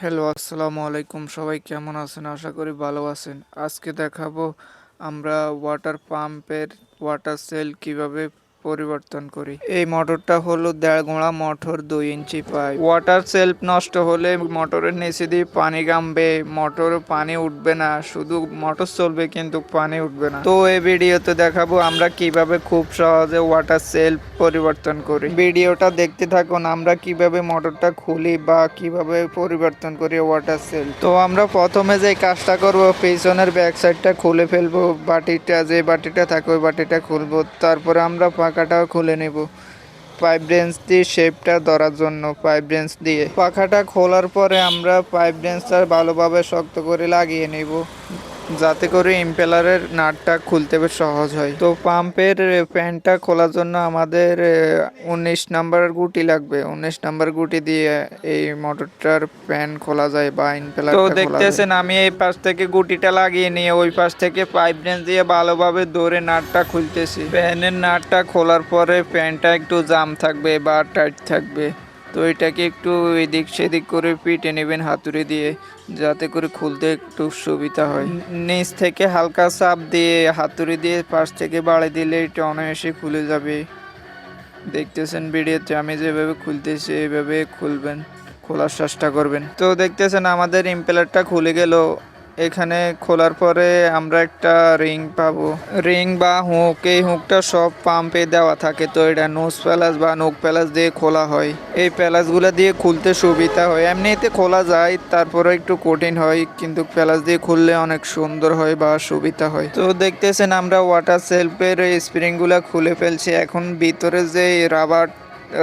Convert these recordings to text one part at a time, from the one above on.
Hello, আসসালামু আলাইকুম। সবাই কেমন আছেন? আশা করি ভালো আছেন। আজকে দেখাবো আমরা ওয়াটার পাম্পের ওয়াটার সেল কিভাবে পরিবর্তন করি। এই মোটরটা হলো 1.5 গোড়া মোটর, 2 ইঞ্চি পাইপ। ওয়াটার সেলফ নষ্ট হলে মোটরের নিচে দিয়ে পানি গামবে, মোটরে পানি উঠবে না, শুধু মোটর চলবে কিন্তু পানি উঠবে না। তো এই ভিডিওতে দেখাবো আমরা কিভাবে খুব সহজে ওয়াটার সেলফ পরিবর্তন করি। ভিডিওটা দেখতে থাকুন, আমরা কিভাবে মোটরটা খুলি বা কিভাবে পরিবর্তন করি ওয়াটার সেল। তো আমরা প্রথমে যে কাজটা করব, পিছনের ব্যাক সাইডটা খুলে ফেলবো, বাটিটা যে বাটিটা থাকে ওই বাটিটা খুলবো। তারপরে আমরা পাখাটাও খুলে নেব পাইপ রেঞ্চ দিয়ে শেপটা ধরার জন্য। পাইপ রেঞ্চ দিয়ে পাখাটা খোলার পরে আমরা পাইপ রেঞ্চটা ভালোভাবে শক্ত করে লাগিয়ে নেব, যাতে করে ইম্পেলারের নাটটা খুলতে বেশ সহজ হয়। তো পাম্পের প্যানটা খোলার জন্য আমাদের 19 নাম্বার গুটি লাগবে। 19 নাম্বার গুটি দিয়ে এই মোটরটার প্যান খোলা যায় বা ইম্পেলারটা খোলা যায়। তো দেখতেছেন আমি এই পাশ থেকে গুটিটা লাগিয়ে নিয়ে ওই পাশ থেকে পাইপ রেঞ্চ দিয়ে ভালোভাবে ধরে নাটটা খুলতেছি। প্যানের নাটটা খোলার পরে প্যানটা একটু জাম থাকবে বা টাইট থাকবে, তো এটাকে একটু এদিক সেদিক করে পিটে নেবেন হাতুড়ি দিয়ে, যাতে করে খুলতে একটু সুবিধা হয়। নিচ থেকে হালকা চাপ দিয়ে হাতুড়ি দিয়ে পাশ থেকে বাড়ি দিলে এটা অনায়াসে খুলে যাবে। দেখতেছেন ভিডিওতে আমি যেভাবে খুলতেছি এইভাবে খুলবেন, খোলার চেষ্টা করবেন। তো দেখতেছেন আমাদের ইম্পেলারটা খুলে গেল। এখানে খোলার পরে আমরা একটা রিং পাবো, রিং বা হুক। এই হুকটা সব পাম্পে দেওয়া থাকে, তো এটা নোজ প্যালাস বা নোক প্যালাস দিয়ে খোলা হয়। এই প্যালাসগুলো দিয়ে খুলতে সুবিধা হয়, এমনিতে খোলা যায় তারপরে একটু কঠিন হয়, কিন্তু প্যালাস দিয়ে খুললে অনেক সুন্দর হয় বা সুবিধা হয়। তো দেখতেছেন আমরা ওয়াটার সেলফের স্প্রিংগুলো খুলে ফেলছি। এখন ভিতরে যে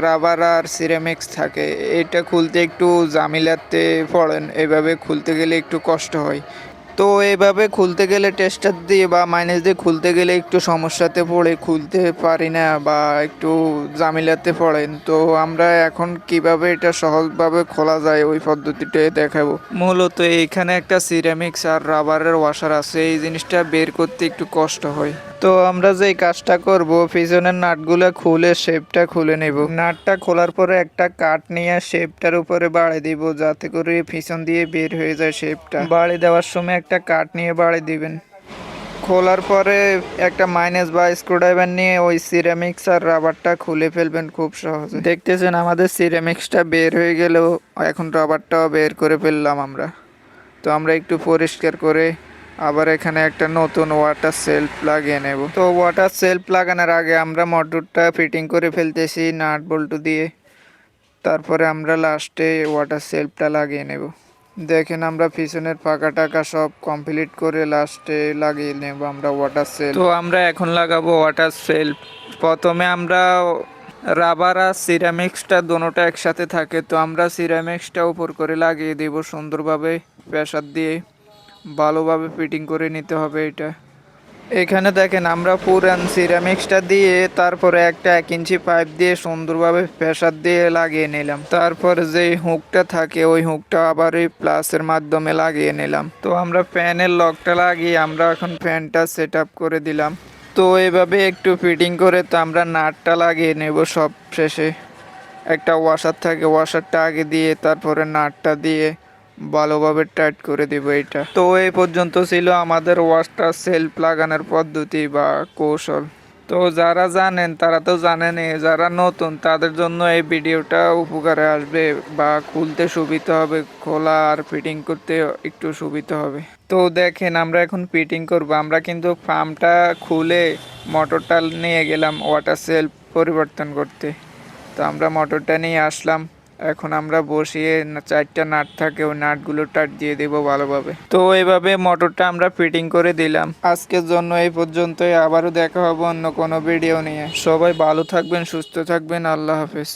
রাবার আর সিরামিক্স থাকে, এটা খুলতে একটু জামিলাতে পড়েন, এভাবে খুলতে গেলে একটু কষ্ট হয়। তো এইভাবে খুলতে গেলে টেস্টার দিয়ে বা মাইনাস দিয়ে খুলতে গেলে একটু সমস্যাতে পড়ে খুলতে পারি না বা একটু জামিলাতে পড়েন। তো আমরা এখন কিভাবে এটা সহজভাবে খোলা যায় ওই পদ্ধতিটা দেখাবো। মূলত এইখানে একটা সিরামিক্স আর রাবারের ওয়াশার আছে, এই জিনিসটা বের করতে একটু কষ্ট হয়। তো আমরা যে কাজটা করব, পিছনের নাটগুলো খুলে শেপটা খুলে নেব। নাটটা খোলার পরে একটা কাট নিয়ে শেপটার উপরে বাড়ি দিব, যাতে করে পিছন দিয়ে বের হয়ে যায় শেপটা। বাড়ি দেওয়ার সময় একটা কাট নিয়ে বাড়ি দিবেন। খোলার পরে একটা মাইনাস বা স্ক্রুড্রাইভার নিয়ে ওই সিরামিক্স আর রাবারটা খুলে ফেলবেন খুব সহজে। দেখতেছেন আমাদের সিরামিক্সটা বের হয়ে গেলেও এখন রাবারটাও বের করে ফেললাম আমরা। তো আমরা একটু পরিষ্কার করে আবার এখানে একটা নতুন ওয়াটার সেলফ লাগিয়ে নেব। তো ওয়াটার সেলফ লাগানোর আগে আমরা মোটরটা ফিটিং করে ফেলতেছি নাট বল্টু দিয়ে। তারপরে আমরা লাস্টে ওয়াটার সেলফটা লাগিয়ে নেব। দেখেন আমরা পিছনের পাকা টাকা সব কমপ্লিট করে লাস্টে লাগিয়ে নেব আমরা ওয়াটার সেলফ। তো আমরা এখন লাগাবো ওয়াটার সেলফ। প্রথমে আমরা রাবার আর সিরামিক্সটা দোনোটা একসাথে থাকে, তো আমরা সিরামিক্সটা উপর করে লাগিয়ে দেব সুন্দরভাবে প্রেসার দিয়ে। ভালোভাবে ফিটিং করে নিতে হবে এটা। এখানে দেখেন আমরা পুরান সিরামিক্সটা দিয়ে তারপরে একটা 1 ইঞ্চি পাইপ দিয়ে সুন্দরভাবে প্রেসার দিয়ে লাগিয়ে নিলাম। তারপর যে হুকটা থাকে ওই হুকটা আবার এই প্লাসের মাধ্যমে লাগিয়ে নিলাম। তো আমরা ফ্যানের লকটা লাগিয়ে আমরা এখন ফ্যানটা সেট আপ করে দিলাম। তো এভাবে একটু ফিটিং করে তো আমরা নাটটা লাগিয়ে নেব সব শেষে। একটা ওয়াশার থাকে, ওয়াশারটা আগে দিয়ে তারপরে নাটটা দিয়ে ভালোভাবে টাইট করে দিব এটা। তো এই পর্যন্ত ছিল আমাদের ওয়াটার সেলফ লাগানোর পদ্ধতি বা কৌশল। তো যারা জানেন তারা তো জানেনই, যারা নতুন তাদের জন্য এই ভিডিওটা উপকারে আসবে বা খুলতে সুবিধা হবে, খোলা আর ফিটিং করতে একটু সুবিধা হবে। তো দেখেন আমরা এখন ফিটিং করব। আমরা কিন্তু পাম্পটা খুলে মোটরটা নিয়ে গেলাম ওয়াটার সেলফ পরিবর্তন করতে। তো আমরা মোটরটা নিয়ে আসলাম। এখন আমরা বসিয়ে 4টা নাট থাকে ওই নাটগুলো টাইট দিয়ে দেবো ভালোভাবে। তো এইভাবে মোটরটা আমরা ফিটিং করে দিলাম। আজকের জন্য এই পর্যন্তই, আবারও দেখা হবে অন্য কোনো ভিডিও নিয়ে। সবাই ভালো থাকবেন, সুস্থ থাকবেন, আল্লাহ হাফেজ।